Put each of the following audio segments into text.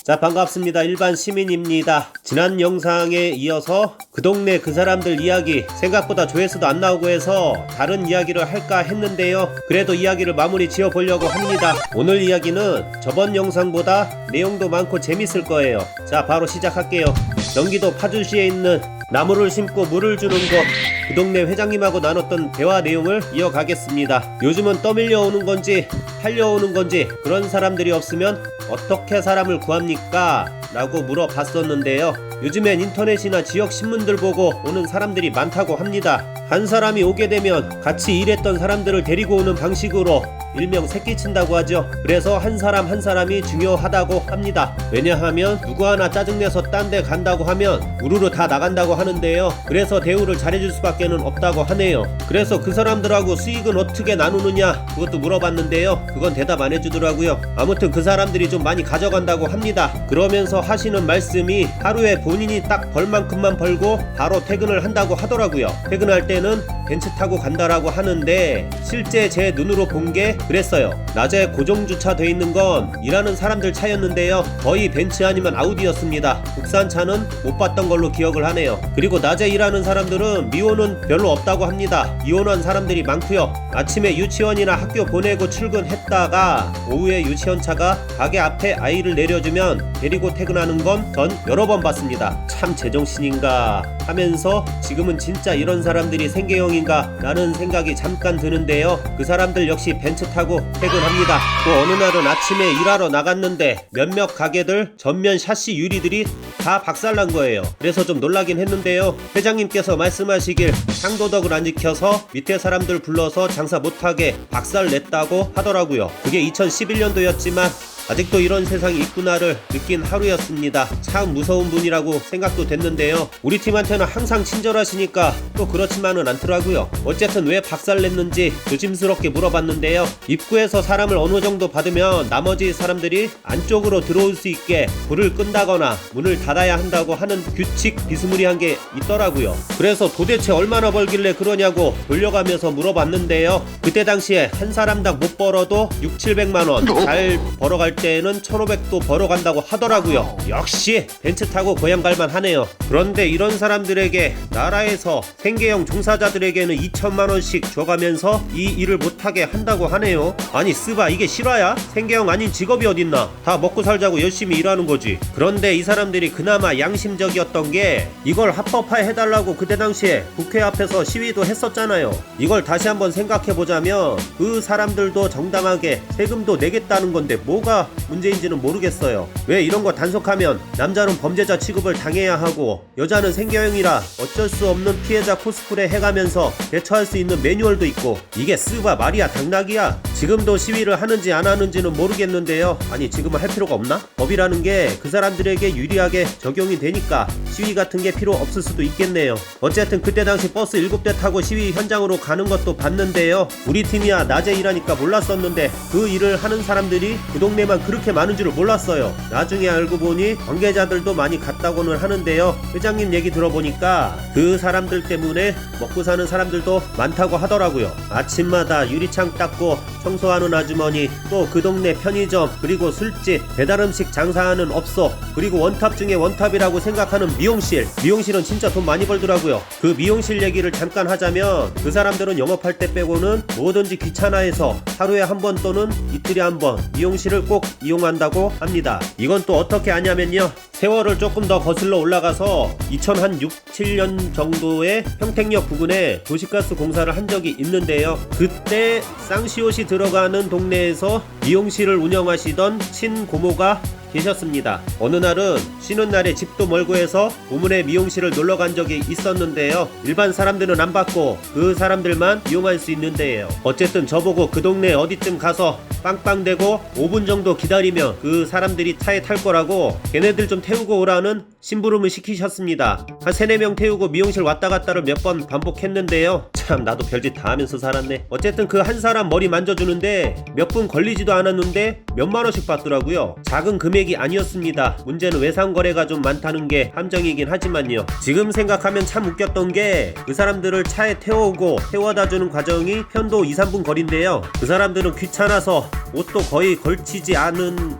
자, 반갑습니다. 일반 시민입니다. 지난 영상에 이어서 그 동네 그 사람들 이야기, 생각보다 조회수도 안 나오고 해서 다른 이야기를 할까 했는데요. 그래도 이야기를 마무리 지어 보려고 합니다. 오늘 이야기는 저번 영상보다 내용도 많고 재밌을 거예요. 자, 바로 시작할게요. 경기도 파주시에 있는 나무를 심고 물을 주는 곳, 그 동네 회장님하고 나눴던 대화 내용을 이어가겠습니다. 요즘은 떠밀려오는 건지 팔려오는 건지 그런 사람들이 없으면 어떻게 사람을 구합니까? 라고 물어봤었는데요. 요즘엔 인터넷이나 지역 신문들 보고 오는 사람들이 많다고 합니다. 한 사람이 오게 되면 같이 일했던 사람들을 데리고 오는 방식으로 일명 새끼친다고 하죠. 그래서 한 사람 한 사람이 중요하다고 합니다. 왜냐하면 누구 하나 짜증내서 딴 데 간다고 하면 우르르 다 나간다고 하는데요. 그래서 대우를 잘해줄 수밖에 없다고 하네요. 그래서 그 사람들하고 수익은 어떻게 나누느냐, 그것도 물어봤는데요. 그건 대답 안 해주더라고요. 아무튼 그 사람들이 좀 많이 가져간다고 합니다. 그러면서 하시는 말씀이 하루에 본인이 딱 벌 만큼만 벌고 바로 퇴근을 한다고 하더라고요. 퇴근할 때는 벤츠 타고 간다라고 하는데 실제 제 눈으로 본 게 그랬어요. 낮에 고정주차 돼 있는 건 일하는 사람들 차였는데요. 거의 벤츠 아니면 아우디였습니다. 국산차는 못 봤던 걸로 기억을 하네요. 그리고 낮에 일하는 사람들은 미혼은 별로 없다고 합니다. 이혼한 사람들이 많고요. 아침에 유치원이나 학교 보내고 출근했다가 오후에 유치원차가 가게 앞에 아이를 내려주면 데리고 퇴근하는 건 전 여러 번 봤습니다. 참 제정신인가 하면서 지금은 진짜 이런 사람들이 생계형인가 라는 생각이 잠깐 드는데요. 그 사람들 역시 벤츠 타고 퇴근합니다. 또 어느 날은 아침에 일하러 나갔는데 몇몇 가게들 전면 샤시 유리들이 다 박살난 거예요. 그래서 좀 놀라긴 했는데요. 회장님께서 말씀하시길 상도덕을 안 지켜서 밑에 사람들 불러서 장사 못하게 박살 냈다고 하더라고요. 그게 2011년도였지만 아직도 이런 세상이 있구나를 느낀 하루였습니다. 참 무서운 분이라고 생각도 됐는데요. 우리 팀한테는 항상 친절하시니까 또 그렇지만은 않더라고요. 어쨌든 왜 박살냈는지 조심스럽게 물어봤는데요. 입구에서 사람을 어느 정도 받으면 나머지 사람들이 안쪽으로 들어올 수 있게 불을 끈다거나 문을 닫아야 한다고 하는 규칙 비스무리한 게 있더라고요. 그래서 도대체 얼마나 벌길래 그러냐고 돌려가면서 물어봤는데요. 그때 당시에 한 사람당 못 벌어도 600~700만원, 잘 벌어갈 때는 1500도 벌어간다고 하더라고요. 역시 벤츠 타고 고향 갈만 하네요. 그런데 이런 사람들에게 나라에서 생계형 종사자들에게는 2천만원씩 줘가면서 이 일을 못하게 한다고 하네요. 아니 쓰바, 이게 실화야? 생계형 아닌 직업이 어딨나? 다 먹고 살자고 열심히 일하는 거지. 그런데 이 사람들이 그나마 양심적이었던 게 이걸 합법화 해달라고 그때 당시에 국회 앞에서 시위도 했었잖아요. 이걸 다시 한번 생각해보자면 그 사람들도 정당하게 세금도 내겠다는 건데 뭐가 문제인지는 모르겠어요. 왜 이런 거 단속하면 남자는 범죄자 취급을 당해야 하고 여자는 생계형이라 어쩔 수 없는 피해자 코스프레 해가면서 대처할 수 있는 매뉴얼도 있고, 이게 쓰바 말이야 당락이야? 지금도 시위를 하는지 안 하는지는 모르겠는데요. 아니 지금은 할 필요가 없나? 법이라는 게 그 사람들에게 유리하게 적용이 되니까 시위 같은 게 필요 없을 수도 있겠네요. 어쨌든 그때 당시 버스 7대 타고 시위 현장으로 가는 것도 봤는데요. 우리 팀이야 낮에 일하니까 몰랐었는데 그 일을 하는 사람들이 그 동네만 그렇게 많은 줄을 몰랐어요. 나중에 알고 보니 관계자들도 많이 갔다고는 하는데요. 회장님 얘기 들어보니까 그 사람들 때문에 먹고 사는 사람들도 많다고 하더라고요. 아침마다 유리창 닦고 청소하는 아주머니, 또 그 동네 편의점, 그리고 술집, 배달음식 장사하는 업소, 그리고 원탑 중에 원탑이라고 생각하는 미용실은 진짜 돈 많이 벌더라고요. 그 미용실 얘기를 잠깐 하자면 그 사람들은 영업할 때 빼고는 뭐든지 귀찮아해서 하루에 한 번 또는 이틀에 한 번 미용실을 꼭 이용한다고 합니다. 이건 또 어떻게 아냐면요, 세월을 조금 더 거슬러 올라가서 2006~7년 정도의 평택역 부근에 도시가스 공사를 한 적이 있는데요. 그때 쌍시옷이 들어가는 동네에서 미용실을 운영하시던 친고모가 계셨습니다. 어느 날은 쉬는 날에 집도 멀고 해서 우물에 미용실을 놀러 간 적이 있었는데요. 일반 사람들은 안 받고 그 사람들만 이용할 수 있는데요. 어쨌든 저보고 그 동네 어디쯤 가서 빵빵대고 5분 정도 기다리면 그 사람들이 차에 탈 거라고 걔네들 좀 태우고 오라는 심부름을 시키셨습니다. 한 3~4명 태우고 미용실 왔다 갔다를 몇 번 반복했는데요. 참 나도 별짓 다 하면서 살았네. 어쨌든 그 한 사람 머리 만져주는데 몇 분 걸리지도 않았는데 몇만 원씩 받더라고요. 작은 금액이 아니었습니다. 문제는 외상거래가 좀 많다는 게 함정이긴 하지만요. 지금 생각하면 참 웃겼던 게 그 사람들을 차에 태워오고 태워다주는 과정이 편도 2~3분 거리인데요. 그 사람들은 귀찮아서 옷도 거의 걸치지 않은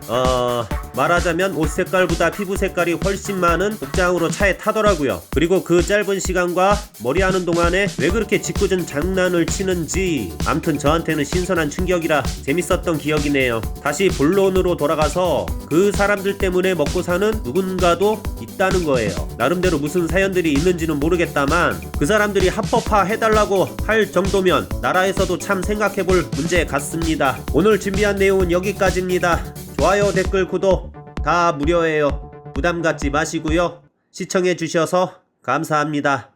말하자면 옷 색깔보다 피부 색깔이 훨씬 많은 복장으로 차에 타더라고요. 그리고 그 짧은 시간과 머리하는 동안에 왜 그렇게 짓궂은 장난을 치는지 암튼 저한테는 신선한 충격이라 재밌었던 기억이네요. 다시 본론으로 돌아가서 그 사람들 때문에 먹고 사는 누군가도 있다는 거예요. 나름대로 무슨 사연들이 있는지는 모르겠다만 그 사람들이 합법화 해달라고 할 정도면 나라에서도 참 생각해볼 문제 같습니다. 오늘 준비한 내용은 여기까지입니다. 좋아요, 댓글, 구독 다 무료예요. 부담 갖지 마시고요. 시청해 주셔서 감사합니다.